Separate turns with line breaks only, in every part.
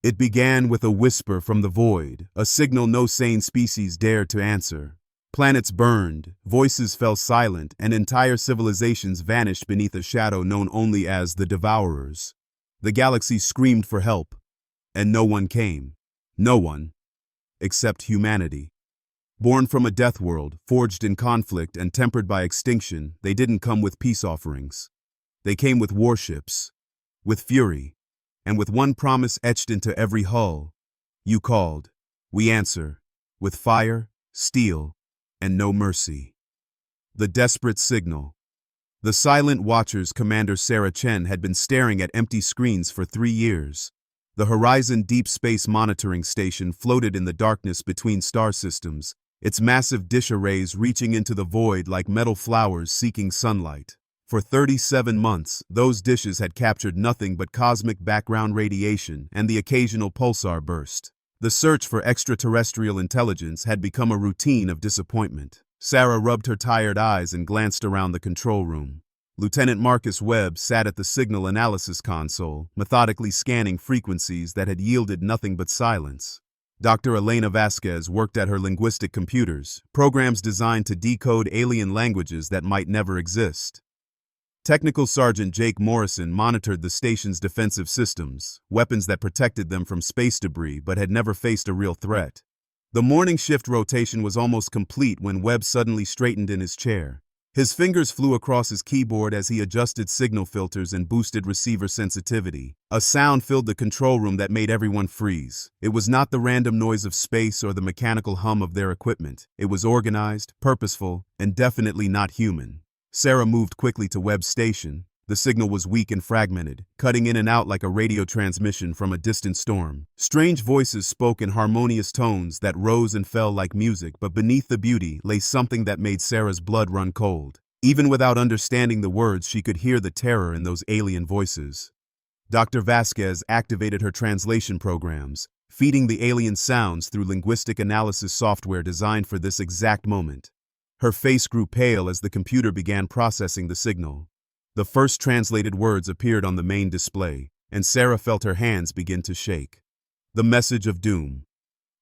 It began with a whisper from the void, a signal no sane species dared to answer. Planets burned, voices fell silent, and entire civilizations vanished beneath a shadow known only as the Devourers. The galaxy screamed for help, and no one came. No one, except humanity. Born from a death world, forged in conflict and tempered by extinction, they didn't come with peace offerings. They came with warships, with fury, and with one promise etched into every hull. You called, we answer, with fire, steel, and no mercy. The desperate signal. The Silent Watchers Commander Sarah Chen had been staring at empty screens for 3 years. The Horizon Deep Space Monitoring Station floated in the darkness between star systems, its massive dish arrays reaching into the void like metal flowers seeking sunlight. For 37 months, those dishes had captured nothing but cosmic background radiation and the occasional pulsar burst. The search for extraterrestrial intelligence had become a routine of disappointment. Sarah rubbed her tired eyes and glanced around the control room. Lieutenant Marcus Webb sat at the signal analysis console, methodically scanning frequencies that had yielded nothing but silence. Dr. Elena Vasquez worked at her linguistic computers, programs designed to decode alien languages that might never exist. Technical Sergeant Jake Morrison monitored the station's defensive systems, weapons that protected them from space debris but had never faced a real threat. The morning shift rotation was almost complete when Webb suddenly straightened in his chair. His fingers flew across his keyboard as he adjusted signal filters and boosted receiver sensitivity. A sound filled the control room that made everyone freeze. It was not the random noise of space or the mechanical hum of their equipment. It was organized, purposeful, and definitely not human. Sarah moved quickly to Webb's station. The signal was weak and fragmented, cutting in and out like a radio transmission from a distant storm. Strange voices spoke in harmonious tones that rose and fell like music, but beneath the beauty lay something that made Sarah's blood run cold. Even without understanding the words, she could hear the terror in those alien voices. Dr. Vasquez activated her translation programs, feeding the alien sounds through linguistic analysis software designed for this exact moment. Her face grew pale as the computer began processing the signal. The first translated words appeared on the main display, and Sarah felt her hands begin to shake. The message of doom.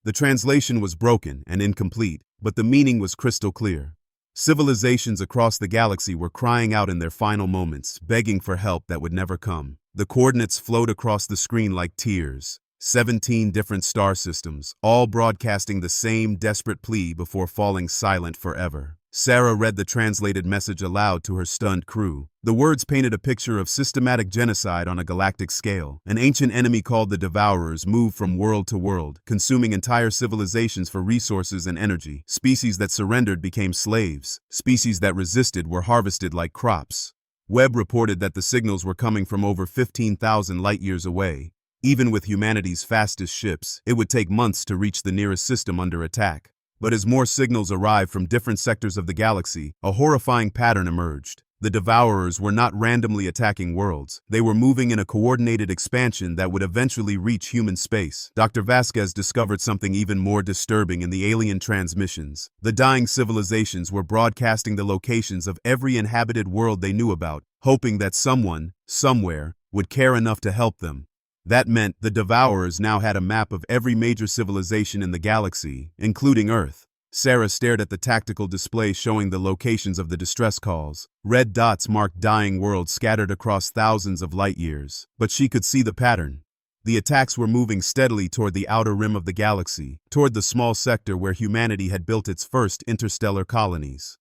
The translation was broken and incomplete, but the meaning was crystal clear. Civilizations across the galaxy were crying out in their final moments, begging for help that would never come. The coordinates flowed across the screen like tears. 17 different star systems, all broadcasting the same desperate plea before falling silent forever. Sarah read the translated message aloud to her stunned crew. The words painted a picture of systematic genocide on a galactic scale. An ancient enemy called the Devourers moved from world to world, consuming entire civilizations for resources and energy. Species that surrendered became slaves. Species that resisted were harvested like crops. Webb reported that the signals were coming from over 15,000 light-years away. Even with humanity's fastest ships, it would take months to reach the nearest system under attack. But as more signals arrived from different sectors of the galaxy, a horrifying pattern emerged. The Devourers were not randomly attacking worlds. They were moving in a coordinated expansion that would eventually reach human space. Dr. Vasquez discovered something even more disturbing in the alien transmissions. The dying civilizations were broadcasting the locations of every inhabited world they knew about, hoping that someone, somewhere, would care enough to help them. That meant the Devourers now had a map of every major civilization in the galaxy, including Earth. Sarah stared at the tactical display showing the locations of the distress calls. Red dots marked dying worlds scattered across thousands of light-years. But she could see the pattern. The attacks were moving steadily toward the outer rim of the galaxy, toward the small sector where humanity had built its first interstellar colonies.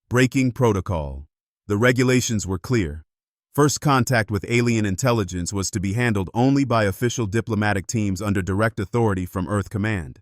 Breaking protocol. The regulations were clear. First contact with alien intelligence was to be handled only by official diplomatic teams under direct authority from Earth Command.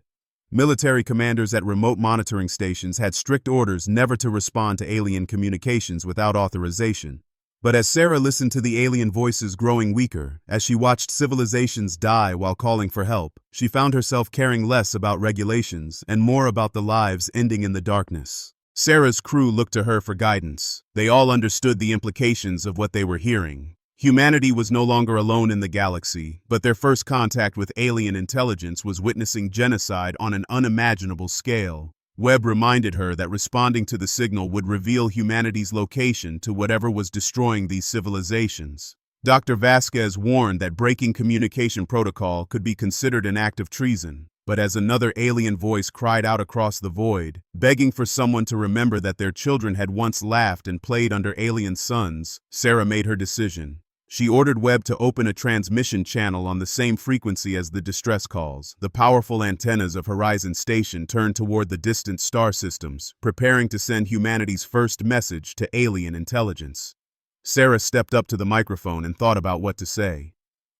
Military commanders at remote monitoring stations had strict orders never to respond to alien communications without authorization. But as Sarah listened to the alien voices growing weaker, as she watched civilizations die while calling for help, she found herself caring less about regulations and more about the lives ending in the darkness. Sarah's crew looked to her for guidance. They all understood the implications of what they were hearing. Humanity was no longer alone in the galaxy, but their first contact with alien intelligence was witnessing genocide on an unimaginable scale. Webb reminded her that responding to the signal would reveal humanity's location to whatever was destroying these civilizations. Dr. Vasquez warned that breaking communication protocol could be considered an act of treason, but as another alien voice cried out across the void, begging for someone to remember that their children had once laughed and played under alien suns, Sarah made her decision. She ordered Webb to open a transmission channel on the same frequency as the distress calls. The powerful antennas of Horizon Station turned toward the distant star systems, preparing to send humanity's first message to alien intelligence. Sarah stepped up to the microphone and thought about what to say.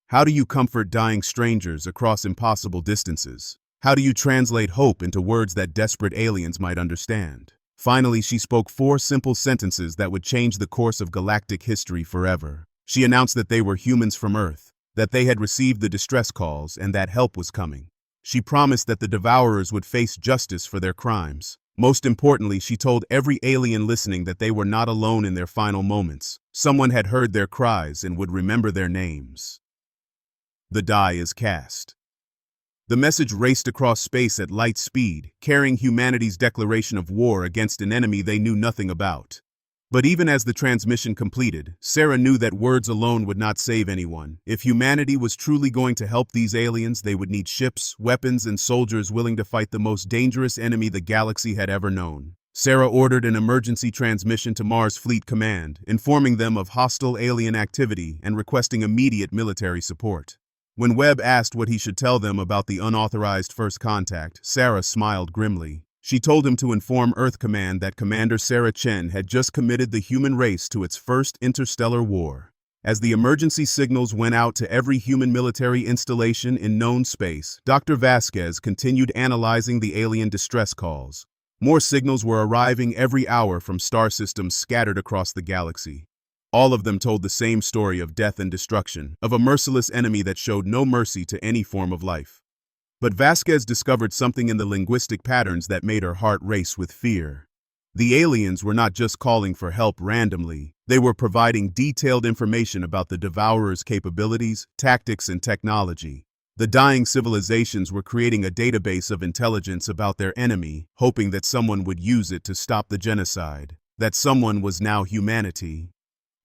How do you comfort dying strangers across impossible distances? How do you translate hope into words that desperate aliens might understand? Finally, she spoke 4 simple sentences that would change the course of galactic history forever. She announced that they were humans from Earth, that they had received the distress calls, and that help was coming. She promised that the Devourers would face justice for their crimes. Most importantly, she told every alien listening that they were not alone in their final moments. Someone had heard their cries and would remember their names. The die is cast. The message raced across space at light speed, carrying humanity's declaration of war against an enemy they knew nothing about. But even as the transmission completed, Sarah knew that words alone would not save anyone. If humanity was truly going to help these aliens, they would need ships, weapons, and soldiers willing to fight the most dangerous enemy the galaxy had ever known. Sarah ordered an emergency transmission to Mars Fleet Command, informing them of hostile alien activity and requesting immediate military support. When Webb asked what he should tell them about the unauthorized first contact, Sarah smiled grimly. She told him to inform Earth Command that Commander Sarah Chen had just committed the human race to its first interstellar war. As the emergency signals went out to every human military installation in known space, Dr. Vasquez continued analyzing the alien distress calls. More signals were arriving every hour from star systems scattered across the galaxy. All of them told the same story of death and destruction, of a merciless enemy that showed no mercy to any form of life. But Vasquez discovered something in the linguistic patterns that made her heart race with fear. The aliens were not just calling for help randomly, they were providing detailed information about the Devourers' capabilities, tactics, and technology. The dying civilizations were creating a database of intelligence about their enemy, hoping that someone would use it to stop the genocide. That someone was now humanity.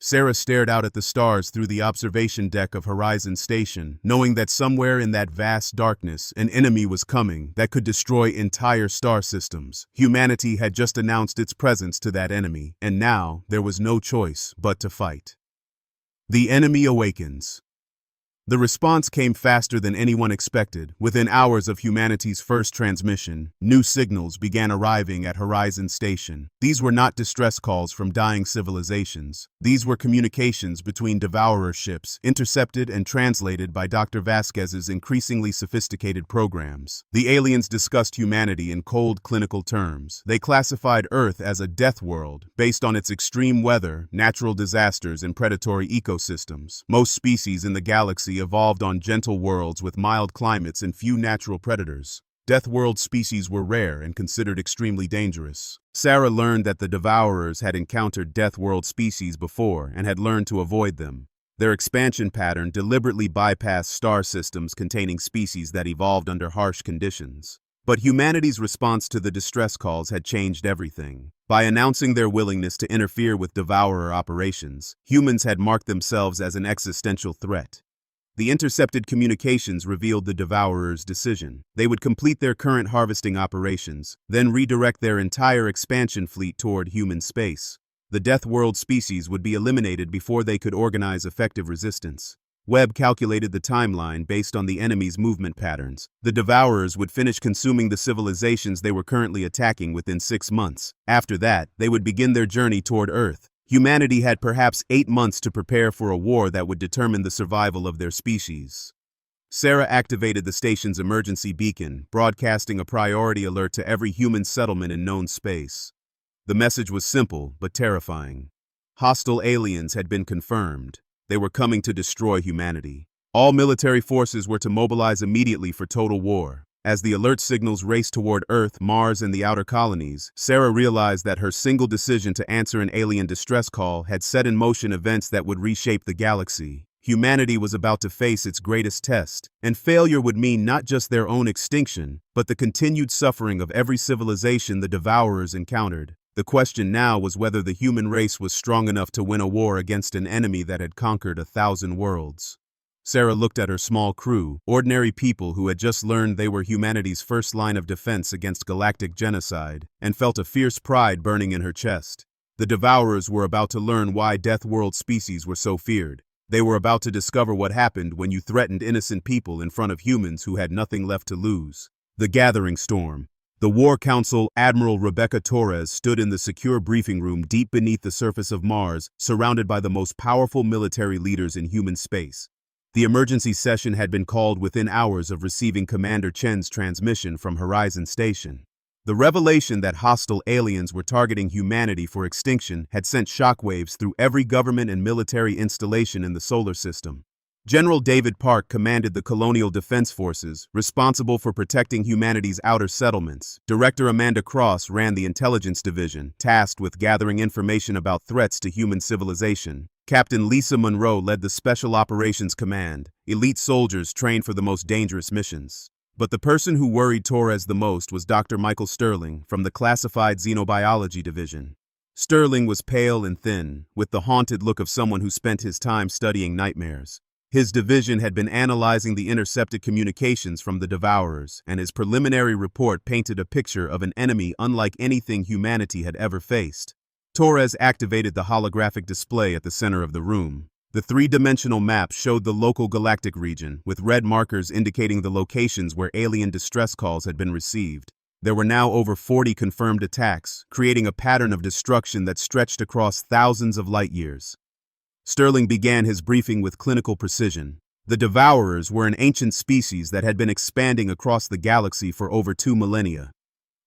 Sarah stared out at the stars through the observation deck of Horizon Station, knowing that somewhere in that vast darkness, an enemy was coming that could destroy entire star systems. Humanity had just announced its presence to that enemy, and now there was no choice but to fight. The enemy awakens. The response came faster than anyone expected. Within hours of humanity's first transmission, new signals began arriving at Horizon Station. These were not distress calls from dying civilizations. These were communications between Devourer ships, intercepted and translated by Dr. Vasquez's increasingly sophisticated programs. The aliens discussed humanity in cold clinical terms. They classified Earth as a Deathworld, based on its extreme weather, natural disasters, and predatory ecosystems. Most species in the galaxy evolved on gentle worlds with mild climates and few natural predators. Deathworld species were rare and considered extremely dangerous. Sarah learned that the Devourers had encountered Deathworld species before and had learned to avoid them. Their expansion pattern deliberately bypassed star systems containing species that evolved under harsh conditions. But humanity's response to the distress calls had changed everything. By announcing their willingness to interfere with Devourer operations, humans had marked themselves as an existential threat. The intercepted communications revealed the Devourers' decision. They would complete their current harvesting operations, then redirect their entire expansion fleet toward human space. The Deathworld species would be eliminated before they could organize effective resistance. Webb calculated the timeline based on the enemy's movement patterns. The Devourers would finish consuming the civilizations they were currently attacking within 6 months. After that, they would begin their journey toward Earth. Humanity had perhaps 8 months to prepare for a war that would determine the survival of their species. Sarah activated the station's emergency beacon, broadcasting a priority alert to every human settlement in known space. The message was simple but terrifying. Hostile aliens had been confirmed. They were coming to destroy humanity. All military forces were to mobilize immediately for total war. As the alert signals raced toward Earth, Mars, and the outer colonies, Sarah realized that her single decision to answer an alien distress call had set in motion events that would reshape the galaxy. Humanity was about to face its greatest test, and failure would mean not just their own extinction, but the continued suffering of every civilization the Devourers encountered. The question now was whether the human race was strong enough to win a war against an enemy that had conquered 1,000 worlds. Sarah looked at her small crew, ordinary people who had just learned they were humanity's first line of defense against galactic genocide, and felt a fierce pride burning in her chest. The Devourers were about to learn why Deathworld species were so feared. They were about to discover what happened when you threatened innocent people in front of humans who had nothing left to lose. The Gathering Storm. The War Council Admiral Rebecca Torres stood in the secure briefing room deep beneath the surface of Mars, surrounded by the most powerful military leaders in human space. The emergency session had been called within hours of receiving Commander Chen's transmission from Horizon Station. The revelation that hostile aliens were targeting humanity for extinction had sent shockwaves through every government and military installation in the solar system. General David Park commanded the Colonial Defense Forces, responsible for protecting humanity's outer settlements. Director Amanda Cross ran the Intelligence Division, tasked with gathering information about threats to human civilization. Captain Lisa Monroe led the Special Operations Command, elite soldiers trained for the most dangerous missions. But the person who worried Torres the most was Dr. Michael Sterling from the Classified Xenobiology Division. Sterling was pale and thin, with the haunted look of someone who spent his time studying nightmares. His division had been analyzing the intercepted communications from the Devourers, and his preliminary report painted a picture of an enemy unlike anything humanity had ever faced. Torres activated the holographic display at the center of the room. The three-dimensional map showed the local galactic region, with red markers indicating the locations where alien distress calls had been received. There were now over 40 confirmed attacks, creating a pattern of destruction that stretched across thousands of light years. Sterling began his briefing with clinical precision. The Devourers were an ancient species that had been expanding across the galaxy for over 2 millennia.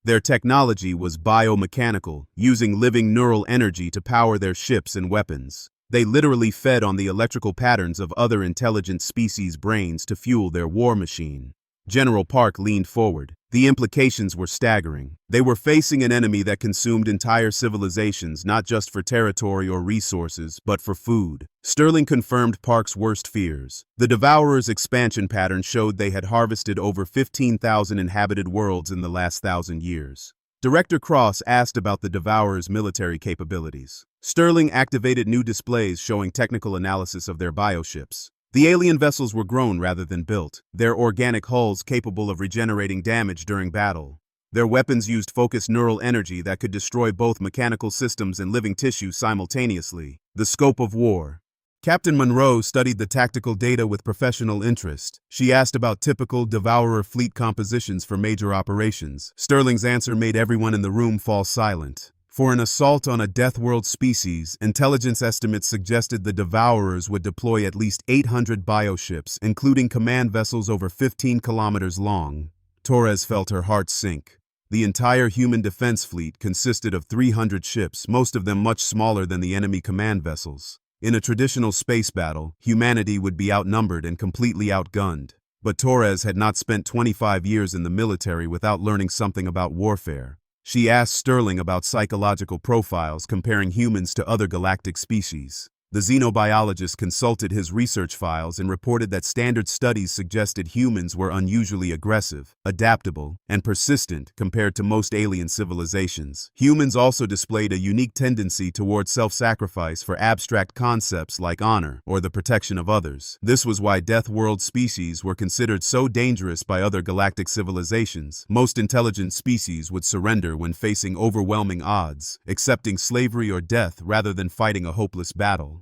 Their technology was biomechanical, using living neural energy to power their ships and weapons. They literally fed on the electrical patterns of other intelligent species' brains to fuel their war machine. General Park leaned forward. The implications were staggering. They were facing an enemy that consumed entire civilizations, not just for territory or resources, but for food. Sterling confirmed Park's worst fears. The Devourers' expansion pattern showed they had harvested over 15,000 inhabited worlds in the last 1,000 years. Director Cross asked about the Devourers' military capabilities. Sterling activated new displays showing technical analysis of their bioships. The alien vessels were grown rather than built, their organic hulls capable of regenerating damage during battle. Their weapons used focused neural energy that could destroy both mechanical systems and living tissue simultaneously. The scope of war. Captain Monroe studied the tactical data with professional interest. She asked about typical Devourer fleet compositions for major operations. Sterling's answer made everyone in the room fall silent. For an assault on a Deathworld species, intelligence estimates suggested the Devourers would deploy at least 800 bioships, including command vessels over 15 kilometers long. Torres felt her heart sink. The entire human defense fleet consisted of 300 ships, most of them much smaller than the enemy command vessels. In a traditional space battle, humanity would be outnumbered and completely outgunned. But Torres had not spent 25 years in the military without learning something about warfare. She asked Sterling about psychological profiles comparing humans to other galactic species. The xenobiologist consulted his research files and reported that standard studies suggested humans were unusually aggressive, adaptable, and persistent compared to most alien civilizations. Humans also displayed a unique tendency toward self-sacrifice for abstract concepts like honor or the protection of others. This was why Deathworld species were considered so dangerous by other galactic civilizations. Most intelligent species would surrender when facing overwhelming odds, accepting slavery or death rather than fighting a hopeless battle.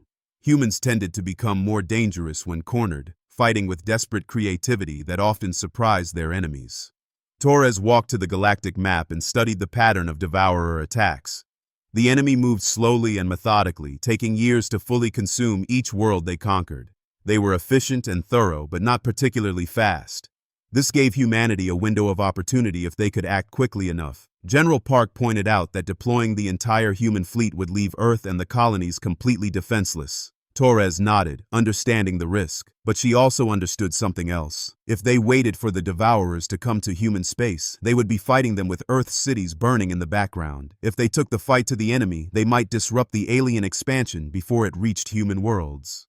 Humans tended to become more dangerous when cornered, fighting with desperate creativity that often surprised their enemies. Torres walked to the galactic map and studied the pattern of Devourer attacks. The enemy moved slowly and methodically, taking years to fully consume each world they conquered. They were efficient and thorough, but not particularly fast. This gave humanity a window of opportunity if they could act quickly enough. General Park pointed out that deploying the entire human fleet would leave Earth and the colonies completely defenseless. Torres nodded, understanding the risk, but she also understood something else. If they waited for the Devourers to come to human space, they would be fighting them with Earth's cities burning in the background. If they took the fight to the enemy, they might disrupt the alien expansion before it reached human worlds.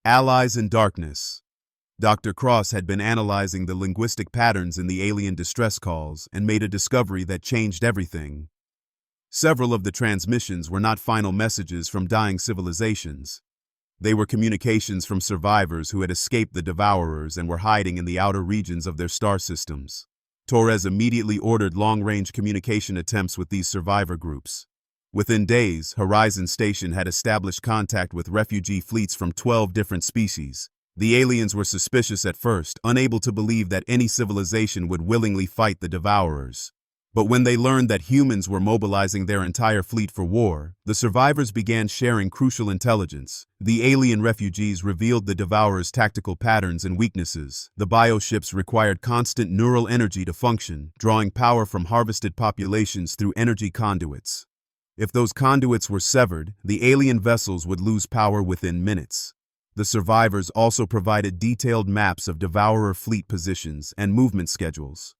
Allies in darkness. Dr. Cross had been analyzing the linguistic patterns in the alien distress calls and made a discovery that changed everything. Several of the transmissions were not final messages from dying civilizations. They were communications from survivors who had escaped the Devourers and were hiding in the outer regions of their star systems. Torres immediately ordered long-range communication attempts with these survivor groups. Within days, Horizon Station had established contact with refugee fleets from 12 different species. The aliens were suspicious at first, unable to believe that any civilization would willingly fight the Devourers. But when they learned that humans were mobilizing their entire fleet for war, the survivors began sharing crucial intelligence. The alien refugees revealed the Devourers' tactical patterns and weaknesses. The bioships required constant neural energy to function, drawing power from harvested populations through energy conduits. If those conduits were severed, the alien vessels would lose power within minutes. The survivors also provided detailed maps of Devourer fleet positions and movement schedules.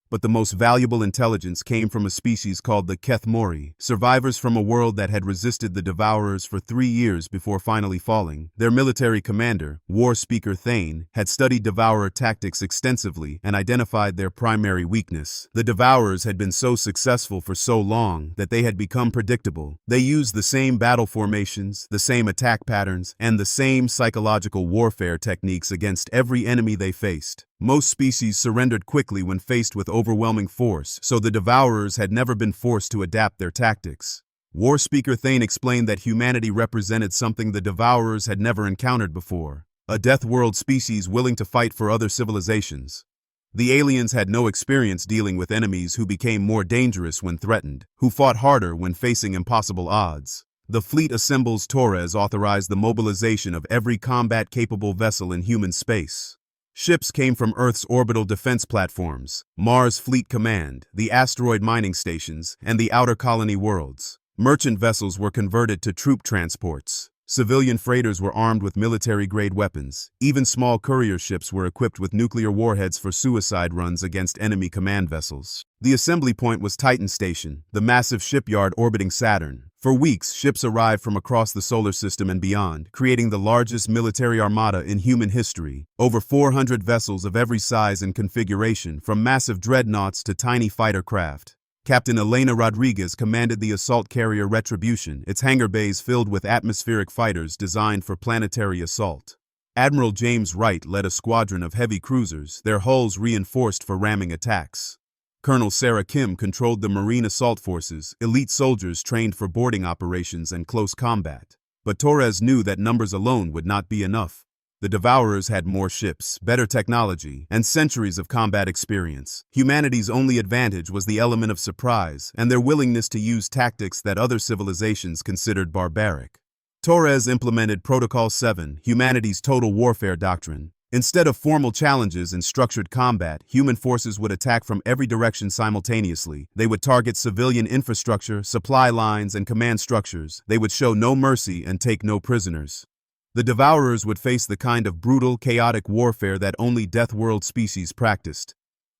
But the most valuable intelligence came from a species called the Kethmori, survivors from a world that had resisted the Devourers for 3 years before finally falling. Their military commander, War Speaker Thane, had studied Devourer tactics extensively and identified their primary weakness. The Devourers had been so successful for so long that they had become predictable. They used the same battle formations, the same attack patterns, and the same psychological warfare techniques against every enemy they faced. Most species surrendered quickly when faced with overwhelming force, so the Devourers had never been forced to adapt their tactics. War Speaker Thane explained that humanity represented something the Devourers had never encountered before, a Deathworld species willing to fight for other civilizations. The aliens had no experience dealing with enemies who became more dangerous when threatened, who fought harder when facing impossible odds. The fleet assembles Torres authorized the mobilization of every combat-capable vessel in human space. Ships came from Earth's orbital defense platforms, Mars Fleet Command, the asteroid mining stations, and the outer colony worlds. Merchant vessels were converted to troop transports. Civilian freighters were armed with military-grade weapons. Even small courier ships were equipped with nuclear warheads for suicide runs against enemy command vessels. The assembly point was Titan Station, the massive shipyard orbiting Saturn. For weeks, ships arrived from across the solar system and beyond, creating the largest military armada in human history. Over 400 vessels of every size and configuration, from massive dreadnoughts to tiny fighter craft. Captain Elena Rodriguez commanded the assault carrier Retribution, its hangar bays filled with atmospheric fighters designed for planetary assault. Admiral James Wright led a squadron of heavy cruisers, their hulls reinforced for ramming attacks. Colonel Sarah Kim controlled the Marine Assault Forces, elite soldiers trained for boarding operations and close combat. But Torres knew that numbers alone would not be enough. The Devourers had more ships, better technology, and centuries of combat experience. Humanity's only advantage was the element of surprise and their willingness to use tactics that other civilizations considered barbaric. Torres implemented Protocol 7, humanity's total warfare doctrine. Instead of formal challenges and structured combat, human forces would attack from every direction simultaneously. They would target civilian infrastructure, supply lines, and command structures. They would show no mercy and take no prisoners. The Devourers would face the kind of brutal, chaotic warfare that only Deathworld species practiced.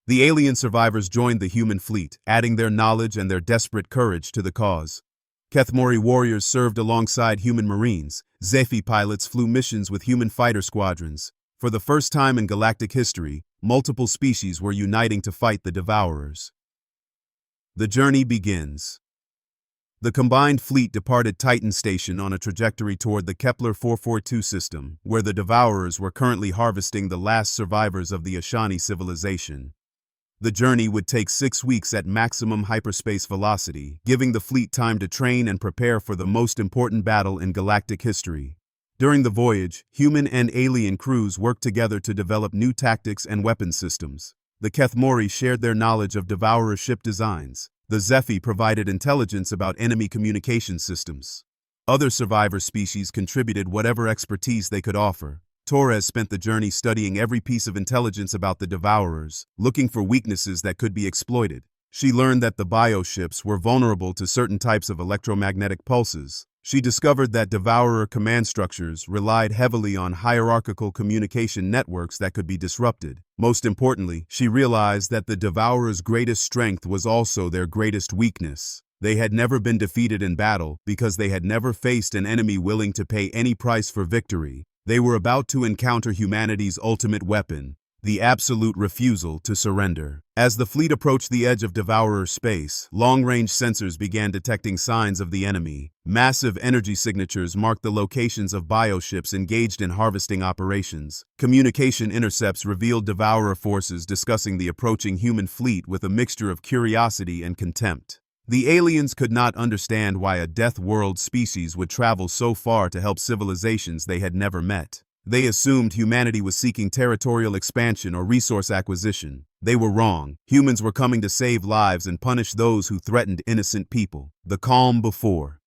The alien survivors joined the human fleet, adding their knowledge and their desperate courage to the cause. Kethmori warriors served alongside human marines. Zephi pilots flew missions with human fighter squadrons. For the first time in galactic history, multiple species were uniting to fight the Devourers. The journey begins. The combined fleet departed Titan Station on a trajectory toward the Kepler 442 system, where the Devourers were currently harvesting the last survivors of the Ashani civilization. The journey would take 6 weeks at maximum hyperspace velocity, giving the fleet time to train and prepare for the most important battle in galactic history. During the voyage, human and alien crews worked together to develop new tactics and weapon systems. The Kethmori shared their knowledge of Devourer ship designs. The Zephi provided intelligence about enemy communication systems. Other survivor species contributed whatever expertise they could offer. Torres spent the journey studying every piece of intelligence about the Devourers, looking for weaknesses that could be exploited. She learned that the bioships were vulnerable to certain types of electromagnetic pulses. She discovered that Devourer command structures relied heavily on hierarchical communication networks that could be disrupted. Most importantly, she realized that the Devourers' greatest strength was also their greatest weakness. They had never been defeated in battle because they had never faced an enemy willing to pay any price for victory. They were about to encounter humanity's ultimate weapon, the absolute refusal to surrender. As the fleet approached the edge of Devourer space, long-range sensors began detecting signs of the enemy. Massive energy signatures marked the locations of bioships engaged in harvesting operations. Communication intercepts revealed Devourer forces discussing the approaching human fleet with a mixture of curiosity and contempt. The aliens could not understand why a Deathworld species would travel so far to help civilizations they had never met. They assumed humanity was seeking territorial expansion or resource acquisition. They were wrong. Humans were coming to save lives and punish those who threatened innocent people. The calm before.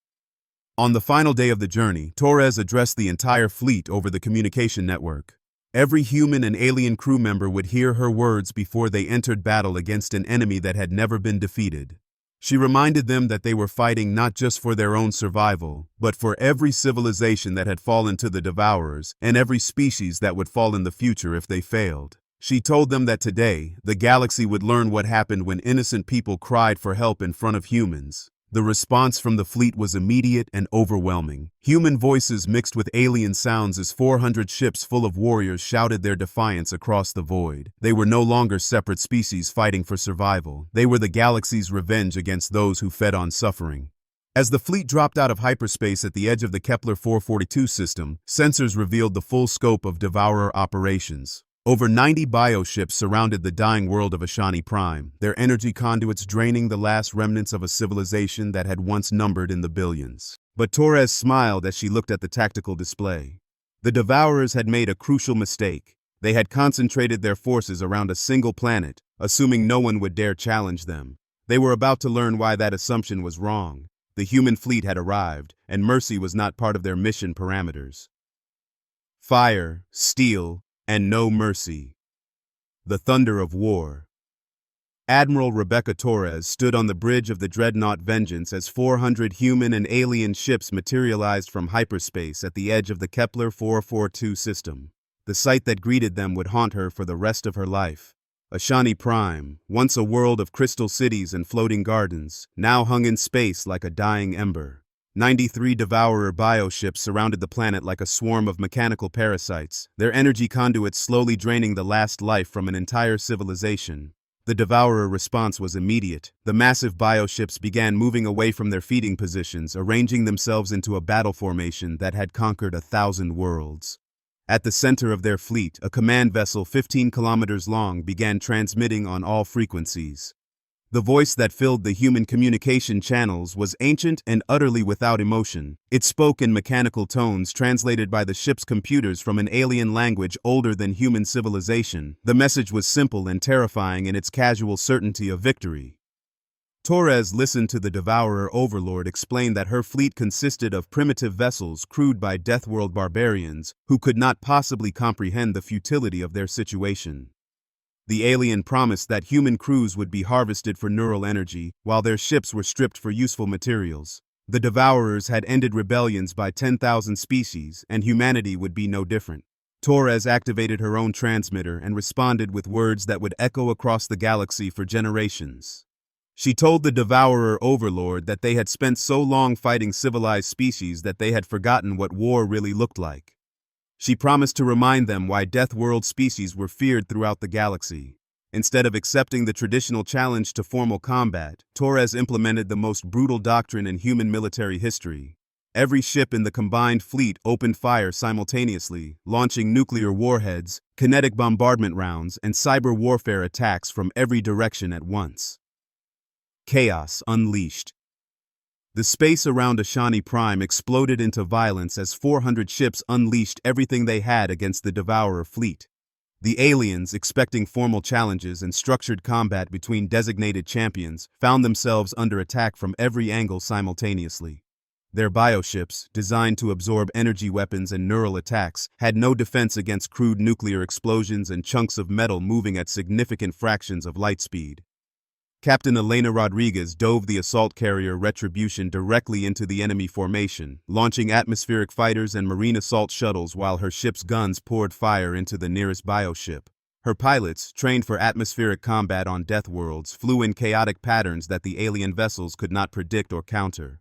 On the final day of the journey, Torres addressed the entire fleet over the communication network. Every human and alien crew member would hear her words before they entered battle against an enemy that had never been defeated. She reminded them that they were fighting not just for their own survival, but for every civilization that had fallen to the Devourers and every species that would fall in the future if they failed. She told them that today, the galaxy would learn what happened when innocent people cried for help in front of humans. The response from the fleet was immediate and overwhelming. Human voices mixed with alien sounds as 400 ships full of warriors shouted their defiance across the void. They were no longer separate species fighting for survival. They were the galaxy's revenge against those who fed on suffering. As the fleet dropped out of hyperspace at the edge of the Kepler 442 system, sensors revealed the full scope of Devourer operations. Over 90 bioships surrounded the dying world of Ashani Prime, their energy conduits draining the last remnants of a civilization that had once numbered in the billions. But Torres smiled as she looked at the tactical display. The Devourers had made a crucial mistake. They had concentrated their forces around a single planet, assuming no one would dare challenge them. They were about to learn why that assumption was wrong. The human fleet had arrived, and mercy was not part of their mission parameters. Fire, steel, and no mercy. The thunder of war. Admiral Rebecca Torres stood on the bridge of the dreadnought Vengeance as 400 human and alien ships materialized from hyperspace at the edge of the Kepler 442 system. The sight that greeted them would haunt her for the rest of her life. Ashani Prime, once a world of crystal cities and floating gardens, now hung in space like a dying ember. 93 Devourer bioships surrounded the planet like a swarm of mechanical parasites, their energy conduits slowly draining the last life from an entire civilization. The Devourer response was immediate. The massive bioships began moving away from their feeding positions, arranging themselves into a battle formation that had conquered 1,000 worlds. At the center of their fleet, a command vessel 15 kilometers long began transmitting on all frequencies. The voice that filled the human communication channels was ancient and utterly without emotion. It spoke in mechanical tones translated by the ship's computers from an alien language older than human civilization. The message was simple and terrifying in its casual certainty of victory. Torres listened to the Devourer overlord explain that her fleet consisted of primitive vessels crewed by Deathworld barbarians who could not possibly comprehend the futility of their situation. The alien promised that human crews would be harvested for neural energy, while their ships were stripped for useful materials. The Devourers had ended rebellions by 10,000 species, and humanity would be no different. Torres activated her own transmitter and responded with words that would echo across the galaxy for generations. She told the Devourer overlord that they had spent so long fighting civilized species that they had forgotten what war really looked like. She promised to remind them why Deathworld species were feared throughout the galaxy. Instead of accepting the traditional challenge to formal combat, Torres implemented the most brutal doctrine in human military history. Every ship in the combined fleet opened fire simultaneously, launching nuclear warheads, kinetic bombardment rounds, and cyber warfare attacks from every direction at once. Chaos unleashed. The space around Ashani Prime exploded into violence as 400 ships unleashed everything they had against the Devourer fleet. The aliens, expecting formal challenges and structured combat between designated champions, found themselves under attack from every angle simultaneously. Their bioships, designed to absorb energy weapons and neural attacks, had no defense against crude nuclear explosions and chunks of metal moving at significant fractions of light speed. Captain Elena Rodriguez dove the assault carrier Retribution directly into the enemy formation, launching atmospheric fighters and marine assault shuttles while her ship's guns poured fire into the nearest bioship. Her pilots, trained for atmospheric combat on Deathworlds, flew in chaotic patterns that the alien vessels could not predict or counter.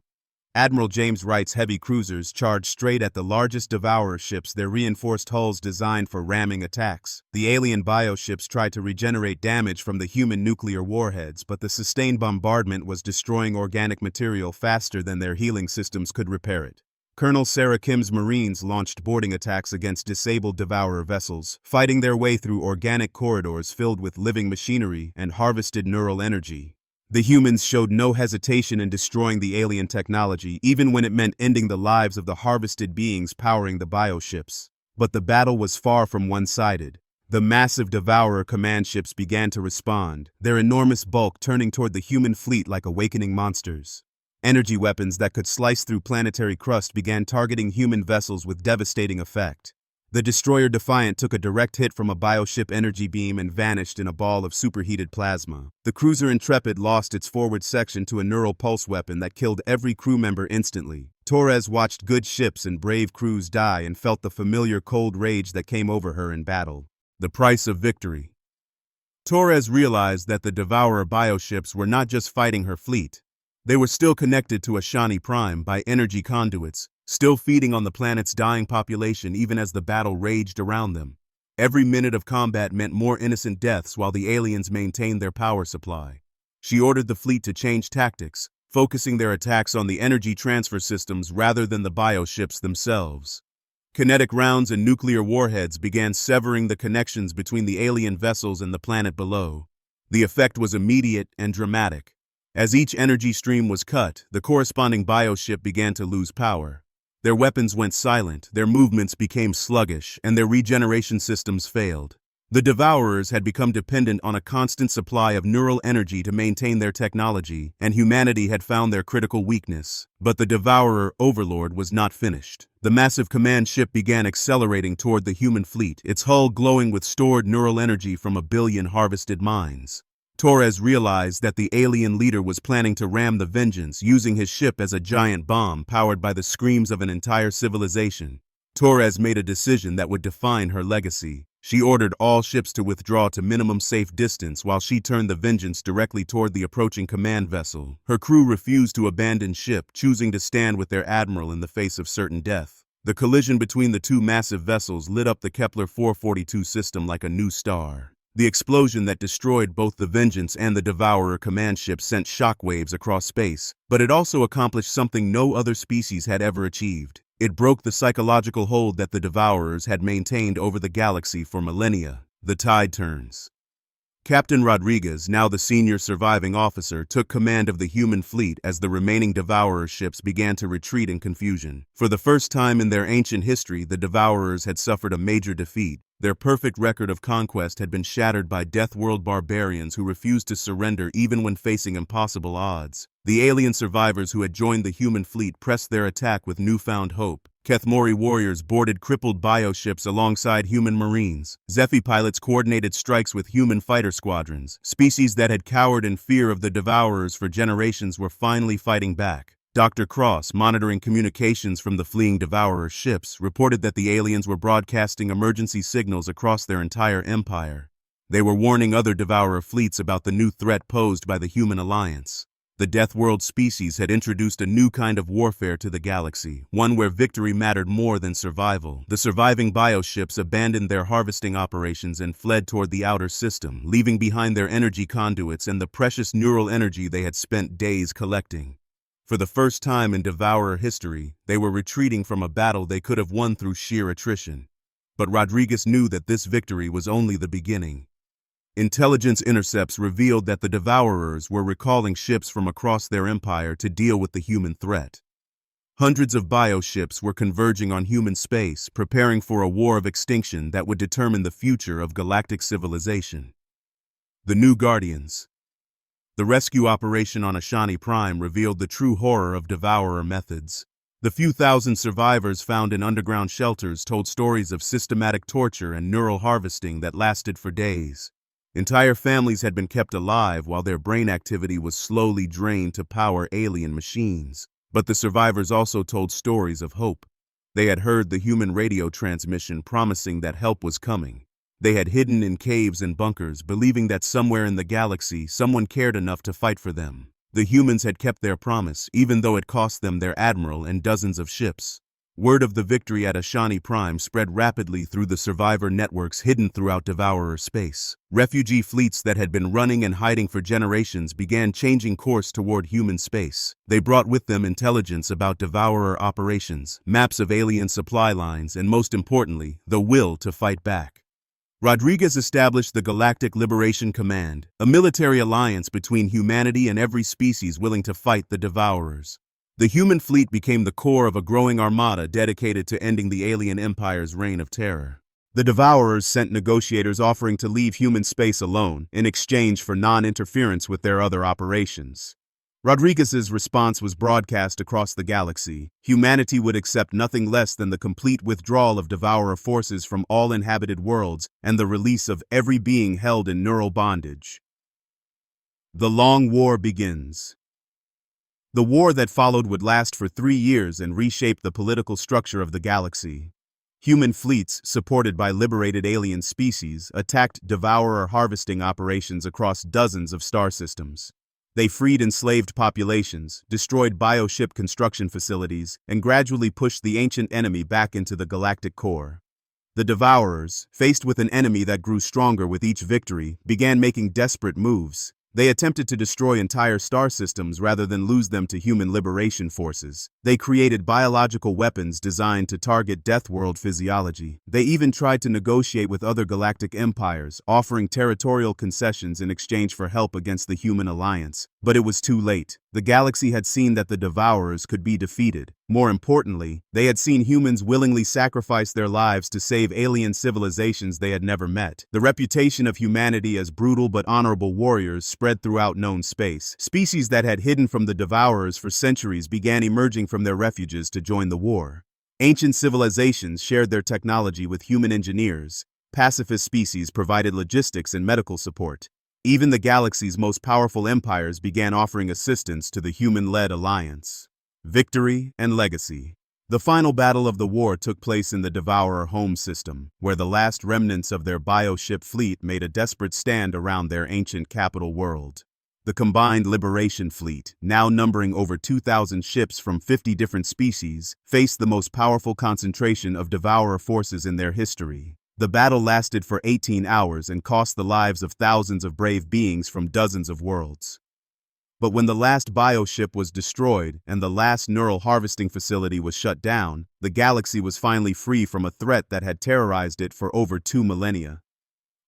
Admiral James Wright's heavy cruisers charged straight at the largest Devourer ships, their reinforced hulls designed for ramming attacks. The alien bioships tried to regenerate damage from the human nuclear warheads, but the sustained bombardment was destroying organic material faster than their healing systems could repair it. Colonel Sarah Kim's Marines launched boarding attacks against disabled Devourer vessels, fighting their way through organic corridors filled with living machinery and harvested neural energy. The humans showed no hesitation in destroying the alien technology, even when it meant ending the lives of the harvested beings powering the bioships. But the battle was far from one-sided. The massive Devourer command ships began to respond, their enormous bulk turning toward the human fleet like awakening monsters. Energy weapons that could slice through planetary crust began targeting human vessels with devastating effect. The destroyer Defiant took a direct hit from a bioship energy beam and vanished in a ball of superheated plasma. The cruiser Intrepid lost its forward section to a neural pulse weapon that killed every crew member instantly. Torres watched good ships and brave crews die and felt the familiar cold rage that came over her in battle. The price of victory. Torres realized that the Devourer bioships were not just fighting her fleet. They were still connected to Ashani Prime by energy conduits, still feeding on the planet's dying population even as the battle raged around them. Every minute of combat meant more innocent deaths while the aliens maintained their power supply. She ordered the fleet to change tactics, focusing their attacks on the energy transfer systems rather than the bioships themselves. Kinetic rounds and nuclear warheads began severing the connections between the alien vessels and the planet below. The effect was immediate and dramatic. As each energy stream was cut, the corresponding bioship began to lose power. Their weapons went silent, their movements became sluggish, and their regeneration systems failed. The Devourers had become dependent on a constant supply of neural energy to maintain their technology, and humanity had found their critical weakness. But the Devourer Overlord was not finished. The massive command ship began accelerating toward the human fleet, its hull glowing with stored neural energy from 1 billion harvested minds. Torres realized that the alien leader was planning to ram the Vengeance, using his ship as a giant bomb powered by the screams of an entire civilization. Torres made a decision that would define her legacy. She ordered all ships to withdraw to minimum safe distance while she turned the Vengeance directly toward the approaching command vessel. Her crew refused to abandon ship, choosing to stand with their admiral in the face of certain death. The collision between the two massive vessels lit up the Kepler 442 system like a new star. The explosion that destroyed both the Vengeance and the Devourer command ship sent shockwaves across space, but it also accomplished something no other species had ever achieved. It broke the psychological hold that the Devourers had maintained over the galaxy for millennia. The tide turns. Captain Rodriguez, now the senior surviving officer, took command of the human fleet as the remaining Devourer ships began to retreat in confusion. For the first time in their ancient history, the Devourers had suffered a major defeat. Their perfect record of conquest had been shattered by Deathworld barbarians who refused to surrender even when facing impossible odds. The alien survivors who had joined the human fleet pressed their attack with newfound hope. Kethmori warriors boarded crippled bioships alongside human marines. Zephy pilots coordinated strikes with human fighter squadrons. Species that had cowered in fear of the Devourers for generations were finally fighting back. Dr. Cross, monitoring communications from the fleeing Devourer ships, reported that the aliens were broadcasting emergency signals across their entire empire. They were warning other Devourer fleets about the new threat posed by the human alliance. The Deathworld species had introduced a new kind of warfare to the galaxy, one where victory mattered more than survival. The surviving bioships abandoned their harvesting operations and fled toward the outer system, leaving behind their energy conduits and the precious neural energy they had spent days collecting. For the first time in Devourer history, they were retreating from a battle they could have won through sheer attrition. But Rodriguez knew that this victory was only the beginning. Intelligence intercepts revealed that the Devourers were recalling ships from across their empire to deal with the human threat. Hundreds of bioships were converging on human space, preparing for a war of extinction that would determine the future of galactic civilization. The New Guardians. The rescue operation on Ashani Prime revealed the true horror of Devourer methods. The few thousand survivors found in underground shelters told stories of systematic torture and neural harvesting that lasted for days. Entire families had been kept alive while their brain activity was slowly drained to power alien machines. But the survivors also told stories of hope. They had heard the human radio transmission promising that help was coming. They had hidden in caves and bunkers, believing that somewhere in the galaxy someone cared enough to fight for them. The humans had kept their promise, even though it cost them their admiral and dozens of ships. Word of the victory at Ashani Prime spread rapidly through the survivor networks hidden throughout Devourer space. Refugee fleets that had been running and hiding for generations began changing course toward human space. They brought with them intelligence about Devourer operations, maps of alien supply lines, and most importantly, the will to fight back. Rodriguez established the Galactic Liberation Command, a military alliance between humanity and every species willing to fight the Devourers. The human fleet became the core of a growing armada dedicated to ending the alien empire's reign of terror. The Devourers sent negotiators offering to leave human space alone in exchange for non-interference with their other operations. Rodriguez's response was broadcast across the galaxy. Humanity would accept nothing less than the complete withdrawal of Devourer forces from all inhabited worlds and the release of every being held in neural bondage. The long war begins. The war that followed would last for 3 years and reshape the political structure of the galaxy. Human fleets, supported by liberated alien species, attacked Devourer harvesting operations across dozens of star systems. They freed enslaved populations, destroyed bioship construction facilities, and gradually pushed the ancient enemy back into the galactic core. The Devourers, faced with an enemy that grew stronger with each victory, began making desperate moves. They attempted to destroy entire star systems rather than lose them to human liberation forces. They created biological weapons designed to target Deathworld physiology. They even tried to negotiate with other galactic empires, offering territorial concessions in exchange for help against the human alliance. But it was too late. The galaxy had seen that the Devourers could be defeated. More importantly, they had seen humans willingly sacrifice their lives to save alien civilizations they had never met. The reputation of humanity as brutal but honorable warriors spread throughout known space. Species that had hidden from the Devourers for centuries began emerging from their refuges to join the war. Ancient civilizations shared their technology with human engineers. Pacifist species provided logistics and medical support. Even the galaxy's most powerful empires began offering assistance to the human-led alliance. Victory and legacy. The final battle of the war took place in the Devourer home system, where the last remnants of their bioship fleet made a desperate stand around their ancient capital world. The combined Liberation Fleet, now numbering over 2,000 ships from 50 different species, faced the most powerful concentration of Devourer forces in their history. The battle lasted for 18 hours and cost the lives of thousands of brave beings from dozens of worlds. But when the last bioship was destroyed and the last neural harvesting facility was shut down, the galaxy was finally free from a threat that had terrorized it for over 2 millennia.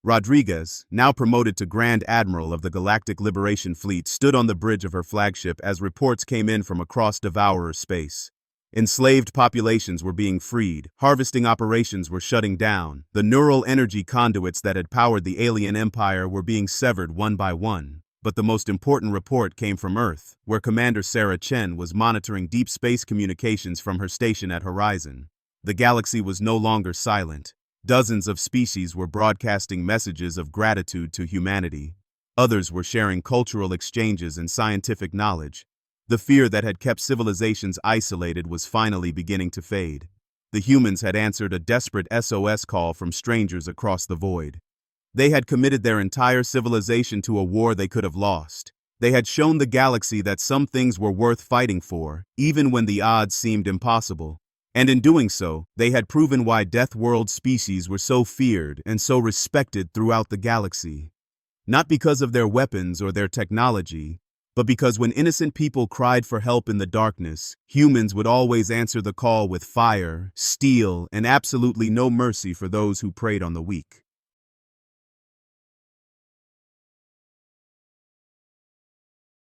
Rodriguez, now promoted to Grand Admiral of the Galactic Liberation Fleet, stood on the bridge of her flagship as reports came in from across Devourer space. Enslaved populations were being freed, harvesting operations were shutting down, the neural energy conduits that had powered the alien empire were being severed one by one. But the most important report came from Earth, where Commander Sarah Chen was monitoring deep space communications from her station at Horizon. The galaxy was no longer silent. Dozens of species were broadcasting messages of gratitude to humanity. Others were sharing cultural exchanges and scientific knowledge. The fear that had kept civilizations isolated was finally beginning to fade. The humans had answered a desperate SOS call from strangers across the void. They had committed their entire civilization to a war they could have lost. They had shown the galaxy that some things were worth fighting for, even when the odds seemed impossible. And in doing so, they had proven why Deathworld species were so feared and so respected throughout the galaxy. Not because of their weapons or their technology, but because when innocent people cried for help in the darkness, humans would always answer the call with fire, steel, and absolutely no mercy for those who preyed on the weak.